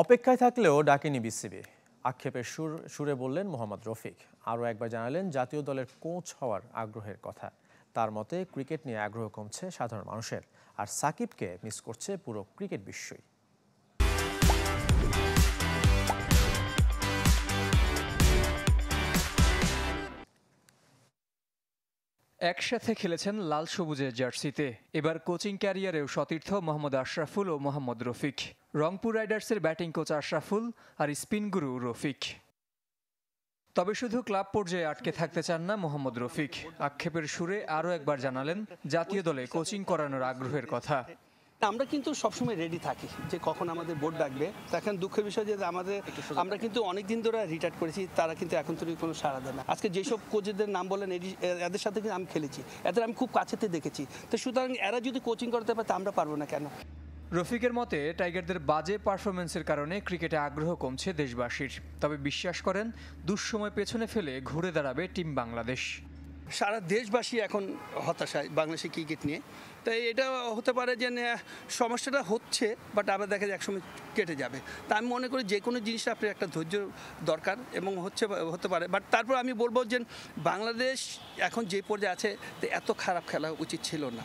অপেক্ষায় থাকলেও ডাকেনি বিসিবি, আক্ষেপের সুরে বললেন মোহাম্মদ রফিক। আরও একবার জানালেন জাতীয় দলের কোচ হওয়ার আগ্রহের কথা। তার মতে ক্রিকেট নিয়ে আগ্রহ কমছে সাধারণ মানুষের, আর সাকিবকে মিস করছে পুরো ক্রিকেট বিশ্বই। একসাথে খেলেছেন লাল সবুজের জার্সিতে। এবার কোচিং ক্যারিয়ারেও সতীর্থ মোহাম্মদ আশরাফুল ও মোহাম্মদ রফিক। রংপুর রাইডার্সের ব্যাটিং কোচ আশরাফুল আর স্পিন গুরু রফিক। তবে শুধু ক্লাব পর্যায়ে আটকে থাকতে চান না মোহাম্মদ রফিক। আক্ষেপের সুরে আরও একবার জানালেন জাতীয় দলে কোচিং করানোর আগ্রহের কথা। আমরা কিন্তু সবসময় রেডি থাকি যে কখন আমাদের বোর্ড ডাকবে। এখন দুঃখের বিষয় যে আমরা কিন্তু অনেকদিন ধরে রিটায়ার করেছি, তারা কিন্তু এখন তো কোনো সাড়া দেয় না। আজকে যেসব কোচদের নাম বলেন এদের সাথে কিন্তু আমি খেলেছি, এদের আমি খুব কাছেতে দেখেছি। তো সুতরাং এরা যদি কোচিং করতে পারে তা আমরা পারবো না কেন? রফিকের মতে টাইগারদের বাজে পারফরমেন্সের কারণে ক্রিকেটে আগ্রহ কমছে দেশবাসীর। তবে বিশ্বাস করেন দুঃসময় পেছনে ফেলে ঘুরে দাঁড়াবে টিম বাংলাদেশ। সারা দেশবাসী এখন হতাশায় বাংলাদেশের ক্রিকেট নিয়ে। তাই এটা হতে পারে যে সমস্যাটা হচ্ছে, বাট আবার দেখা যায় একসময় কেটে যাবে। তা আমি মনে করি যে কোনো জিনিসটা আপনার একটা ধৈর্য দরকার এবং হতে পারে। বাট তারপর আমি বলবো যে বাংলাদেশ এখন যে পর্যায়ে আছে এত খারাপ খেলা উচিত ছিল না।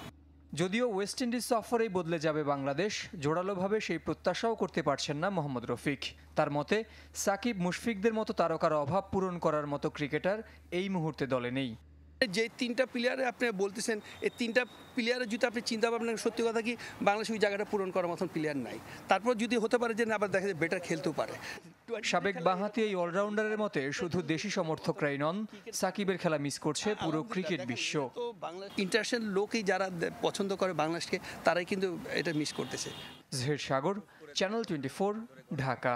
যদিও ওয়েস্ট ইন্ডিজ সফরেই বদলে যাবে বাংলাদেশ, জোরালোভাবে সেই প্রত্যাশাও করতে পারছেন না মোহাম্মদ রফিক। তার মতে সাকিব মুশফিকদের মতো তারকার অভাব পূরণ করার মতো ক্রিকেটার এই মুহূর্তে দলে নেই। যে তিনটা প্লেয়ারে আপনি বলতেছেন, এই তিনটা প্লেয়ারের যদি আপনি চিন্তা ভাবনা, সত্যি কথা কি বাংলাদেশ ওই জায়গাটা পূরণ করার মতন প্লেয়ার নাই। তারপর যদি হতে পারে যে আবার দেখা যায় বেটার খেলতেও পারে। সাবেক বাঁহাতি এই অলরাউন্ডারের মতে শুধু দেশি সমর্থকরাই নন, সাকিবের খেলা মিস করছে পুরো ক্রিকেট বিশ্ব। ইন্টারন্যাশনাল লোকই যারা পছন্দ করে বাংলাদেশকে, তারাই কিন্তু এটা মিস করতেছে। জহির সাগর, চ্যানেল 24, ঢাকা।